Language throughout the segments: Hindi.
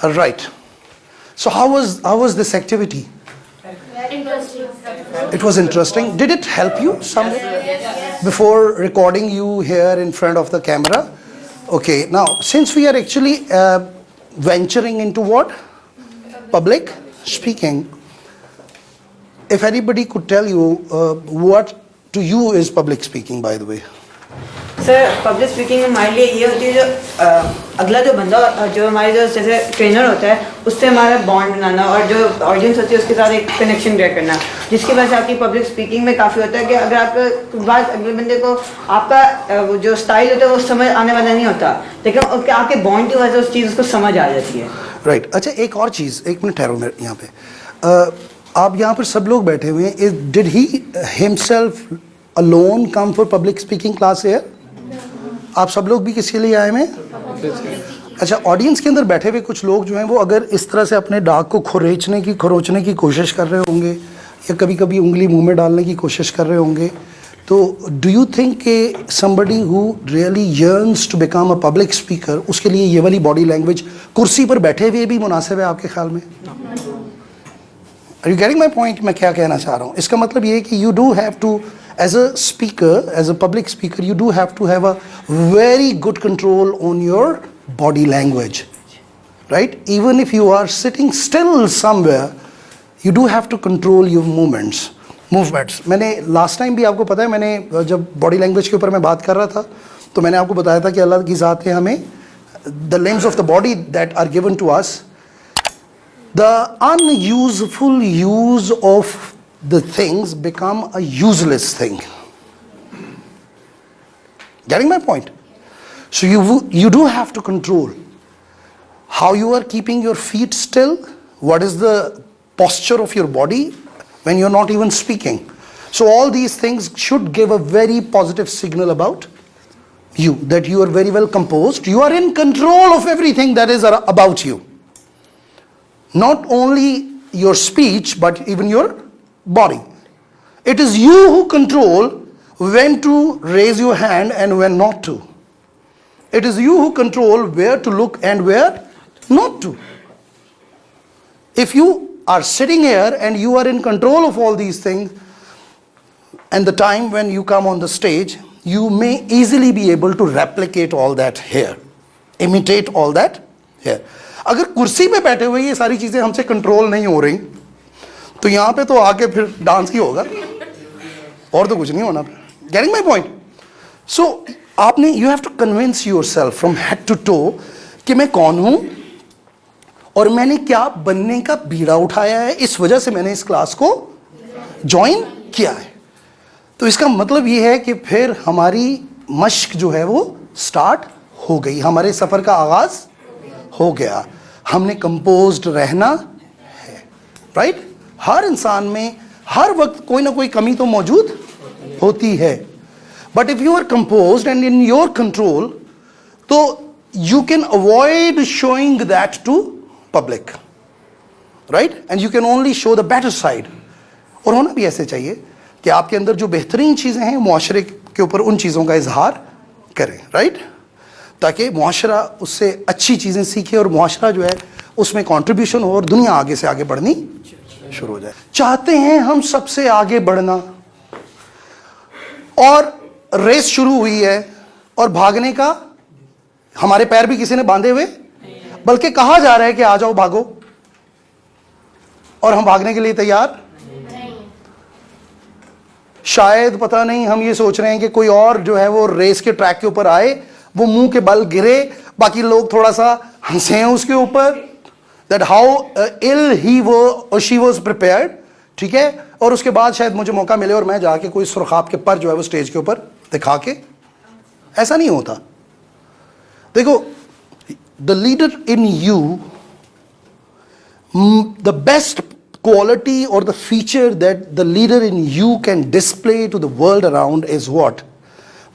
Right. So how was this activity? Interesting. It was interesting. Did it help you somewhere before recording you here in front of the camera? Okay. Now, since we are actually venturing into what? Public speaking. If anybody could tell you what to you is public speaking, by the way. Sir public speaking में हमारे लिए ये होती है जो अगला जो बंदा जो हमारे जो जैसे ट्रेनर होता है उससे हमारा बॉन्ड बनाना और जो ऑडियंस होती है उसके साथ एक कनेक्शन क्रिएट करना, जिसकी वजह से आपकी पब्लिक स्पीकिंग में काफ़ी होता है कि अगर आप बात अगले बंदे को आपका जो स्टाइल होता है वो समझ आने वाला नहीं होता, लेकिन आपके बॉन्ड की वजह से उस चीज़ उसको समझ आ जाती है. राइट. अच्छा, एक और चीज़, एक मिनट ठहरो मेरे यहाँ पे. आप यहाँ पर सब लोग बैठे हुए हैं. Did he himself alone come for public speaking class here? आप सब लोग भी किसके लिए आए हैं? अच्छा, ऑडियंस के अंदर बैठे हुए कुछ लोग जो हैं वो अगर इस तरह से अपने दाग को खरोचने की कोशिश कर रहे होंगे या कभी कभी उंगली मुंह में डालने की कोशिश कर रहे होंगे, तो डू यू थिंक कि somebody who really yearns to become a public speaker, उसके लिए ये वाली बॉडी लैंग्वेज कुर्सी पर बैठे हुए भी मुनासिब है आपके ख्याल में? Are you getting my point? मैं क्या कहना चाह रहा हूँ, इसका मतलब ये है कि you do have to, as a speaker, as a public speaker, you do have to have a very good control on your body language, right? Even if you are sitting still somewhere, you do have to control your movements. मैंने last time भी आपको पता है, मैंने जब body language के ऊपर मैं बात कर रहा था तो मैंने आपको बताया था कि अल्लाह की ज़ात है हमें the limbs of the body that are given to us, the unuseful use of the things become a useless thing. Getting my point? So you do have to control how you are keeping your feet still, what is the posture of your body when you're not even speaking. So all these things should give a very positive signal about you, that you are very well composed, you are in control of everything that is about you. Not only your speech but even your body. It is you who control when to raise your hand and when not to. It is you who control where to look and where not to. If you are sitting here and you are in control of all these things, and the time when you come on the stage, you may easily be able to replicate all that here, imitate all that here. अगर कुर्सी पे बैठे हुए ये सारी चीजें हमसे कंट्रोल नहीं हो रही तो यहाँ पे तो आके फिर डांस ही होगा और तो कुछ नहीं होना. Getting my point? सो आपने you have to convince yourself from head to toe कि मैं कौन हूँ और मैंने क्या बनने का बीड़ा उठाया है, इस वजह से मैंने इस क्लास को ज्वाइन किया है. तो इसका मतलब ये है कि फिर हमारी मश्क जो है वो स्टार्ट हो गई, हमारे सफ़र का आगाज़ हो गया. हमने कंपोज्ड रहना है, राइट? हर इंसान में हर वक्त कोई ना कोई कमी तो मौजूद होती है, but if you are composed and in your control तो you can avoid showing that to public, right? And you can only show the better side. और होना भी ऐसे चाहिए कि आपके अंदर जो बेहतरीन चीज़ें हैं मुआशरे के ऊपर उन चीज़ों का इजहार करें, राइट? ताकि मुआशरा उससे अच्छी चीज़ें सीखे और मुआशरा जो है उसमें कंट्रीब्यूशन हो और दुनिया आगे से आगे बढ़नी शुरू हो जाए. चाहते हैं हम सबसे आगे बढ़ना और रेस शुरू हुई है और भागने का हमारे पैर भी किसी ने बांधे हुए, बल्कि कहा जा रहा है कि आ जाओ भागो, और हम भागने के लिए तैयार शायद, पता नहीं, हम ये सोच रहे हैं कि कोई और जो है वो रेस के ट्रैक के ऊपर आए, वो मुंह के बल गिरे, बाकी लोग थोड़ा सा हंसे हैं उसके ऊपर, that how ill he or she was prepared, ठीक है? और उसके बाद शायद मुझे मौका मिले और मैं जाके कोई सुरखाब के पर जो है वो स्टेज के ऊपर दिखा के. ऐसा नहीं होता. देखो, the leader in you, the best quality or the feature that the leader in you can display to the world around is what?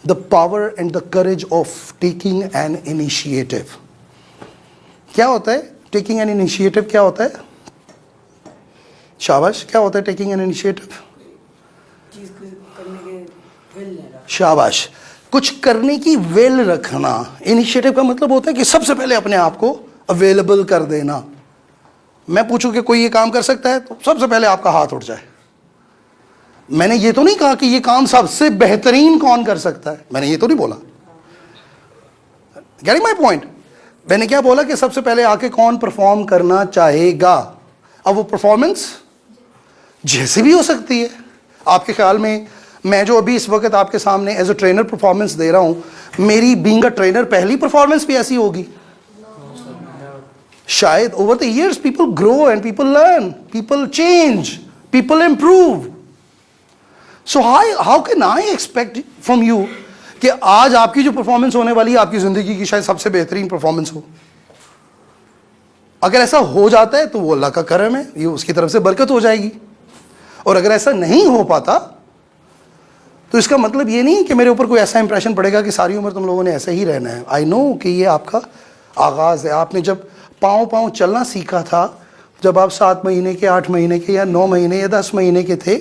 The power and the courage of taking an initiative. क्या होता है टेकिंग एन इनिशिएटिव? क्या होता है? शाबाश. क्या होता है टेकिंग एन इनिशिएटिव? शाबाश. कुछ करने की विल रखना. इनिशिएटिव का मतलब होता है कि सबसे पहले अपने आप को अवेलेबल कर देना। मैं पूछूं कि कोई ये काम कर सकता है, तो सबसे पहले आपका हाथ उठ जाए। मैंने ये तो नहीं कहा कि ये काम सबसे बेहतरीन कौन कर सकता है, मैंने ये तो नहीं बोला। Getting my point? मैंने क्या बोला कि सबसे पहले आके कौन परफॉर्म करना चाहेगा। अब वो परफॉर्मेंस जैसे भी हो सकती है। आपके ख्याल में मैं जो अभी इस वक्त आपके सामने एज अ ट्रेनर परफॉर्मेंस दे रहा हूं, मेरी बीइंग अ ट्रेनर पहली परफॉर्मेंस भी ऐसी होगी? शायद। Over the years people grow and people learn, people change, people improve. So how can I expect from you कि आज आपकी जो परफॉर्मेंस होने वाली है आपकी जिंदगी की शायद सबसे बेहतरीन परफॉर्मेंस हो। अगर ऐसा हो जाता है तो वो अल्लाह का करम है, ये उसकी तरफ से बरकत हो जाएगी। और अगर ऐसा नहीं हो पाता तो इसका मतलब ये नहीं कि मेरे ऊपर कोई ऐसा इंप्रेशन पड़ेगा कि सारी उम्र तुम लोगों ने ऐसे ही रहना है। आई नो कि ये आपका आगाज़ है। आपने जब पाँव पाँव चलना सीखा था, जब आप 7 महीने के, 8 महीने के, या 9 महीने या 10 महीने के थे,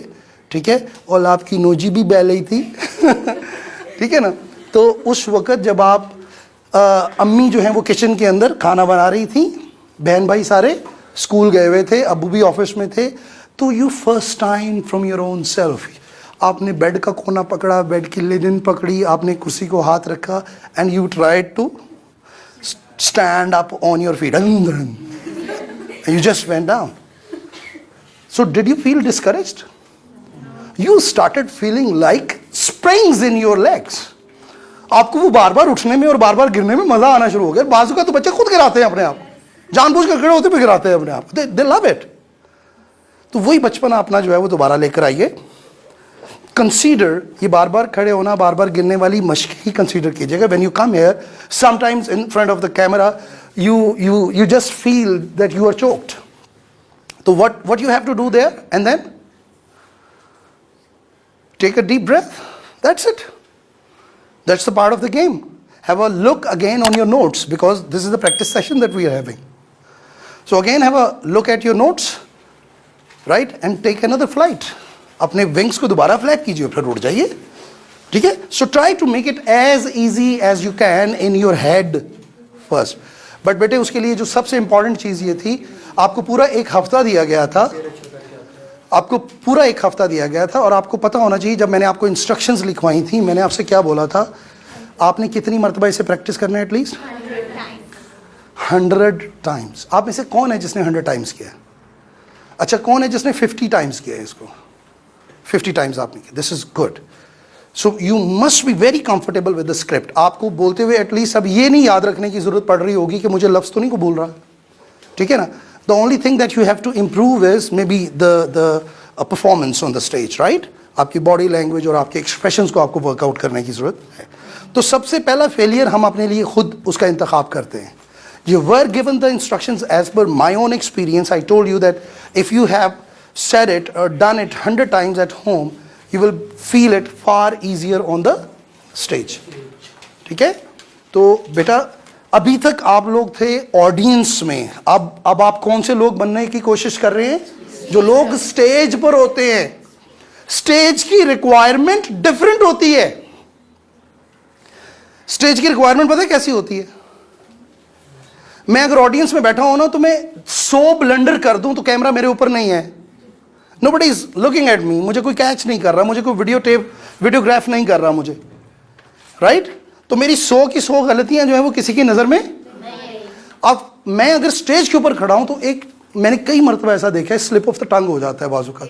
ठीक है, और आपकी नोजी भी बह रही थी ठीक है ना, तो उस वक़्त जब आप अम्मी जो हैं वो किचन के अंदर खाना बना रही थी, बहन भाई सारे स्कूल गए हुए थे, अबू भी ऑफिस में थे, तो you first time from your own self आपने बेड का कोना पकड़ा, बेड की लिनन पकड़ी, आपने कुर्सी को हाथ रखा and you tried to stand up on your feet and you just went down. So did you feel discouraged? You started feeling like springs in your legs. आपको वो बार बार उठने में और बार बार गिरने में मजा आना शुरू हो गया। बाजू का तो बच्चे खुद गिराते हैं अपने आप, जानबूझ कर खड़े होते भी गिराते हैं अपने आप। they love it. तो वही बचपन अपना जो है वो दोबारा लेकर आइए। कंसीडर, ये बार बार खड़े होना, बार बार गिरने वाली मश्क ही कंसीडर कीजिएगा। When you come here, sometimes in front of the camera you just feel that you are choked. So what you have to do there, and then take a deep breath. That's it. That's the part of the game. Have a look again on your notes, because this is the practice session that we are having. So again have a look at your notes, right, and take another flight. अपने विंग्स को दोबारा फ्लैप कीजिए, फिर उड़ जाइए, ठीक है। So try to make it as easy as you can in your head first. But बेटे उसके लिए जो सबसे इंपॉर्टेंट चीज़ ये थी, आपको पूरा 1 हफ्ता दिया गया था, आपको पूरा 1 हफ्ता दिया गया था, और आपको पता होना चाहिए जब मैंने आपको इंस्ट्रक्शंस लिखवाई थी, मैंने आपसे क्या बोला था, आपने कितनी मरतबा इसे प्रैक्टिस करना है? At least 100 times. आप में से कौन है जिसने 100 टाइम्स किया? अच्छा, कौन है जिसने 50 टाइम्स किया है इसको? 50 टाइम्स आपने किया, this is good. So you must be very comfortable with the script. आपको बोलते हुए एटलीस्ट अब ये नहीं याद रखने की जरूरत पड़ रही होगी कि मुझे लफ्ज़ तो नहीं को बोल रहा, ठीक है ना। The only thing that you have to improve is maybe the performance on the stage, right. आपकी बॉडी लैंग्वेज और आपके एक्सप्रेशंस को आपको वर्कआउट करने की जरूरत है। तो सबसे पहला फेलियर हम अपने लिए खुद उसका इंतखाब करते हैं। You were given the instructions as per my own experience. I told you that if you have said it or done it 100 times at home, you will feel it far easier on the stage. ठीक है? तो बेटा अभी तक आप लोग थे ऑडियंस में, अब आप कौन से लोग बनने की कोशिश कर रहे हैं? जो लोग स्टेज पर होते हैं। स्टेज की रिक्वायरमेंट डिफरेंट होती है। स्टेज की रिक्वायरमेंट पता है कैसी होती है? मैं अगर ऑडियंस में बैठा हूं ना, तो मैं 100 ब्लंडर कर दूं तो कैमरा मेरे ऊपर नहीं है, nobody is looking at me, मुझे कोई कैच नहीं कर रहा, मुझे कोई वीडियोग्राफ नहीं कर रहा मुझे, राइट। तो मेरी 100 की 100 गलतियां जो है वो किसी की नजर में नहीं। अब मैं अगर स्टेज के ऊपर खड़ा हूं तो एक मैंने कई मरतबा ऐसा देखा है, स्लिप ऑफ द टंग हो जाता है बाजू का,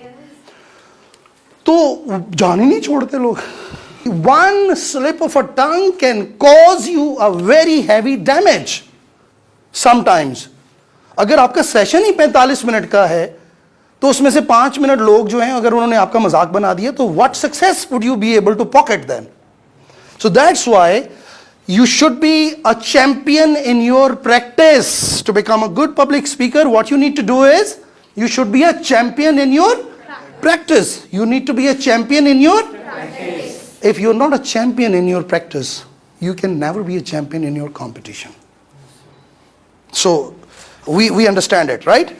तो जान ही नहीं छोड़ते लोग। One slip of a tongue can cause you a very heavy damage. Sometimes, अगर आपका सेशन ही 45 मिनट का है तो उसमें से 5 मिनट लोग जो हैं अगर उन्होंने आपका मजाक बना दिया तो what success would you be able to pocket then? So that's why you should be a champion in your practice. To become a good public speaker, what you need to do is you should be a champion in your practice. You need to be a champion in your practice. If you're not a champion in your practice, you can never be a champion in your competition. So we understand it, right?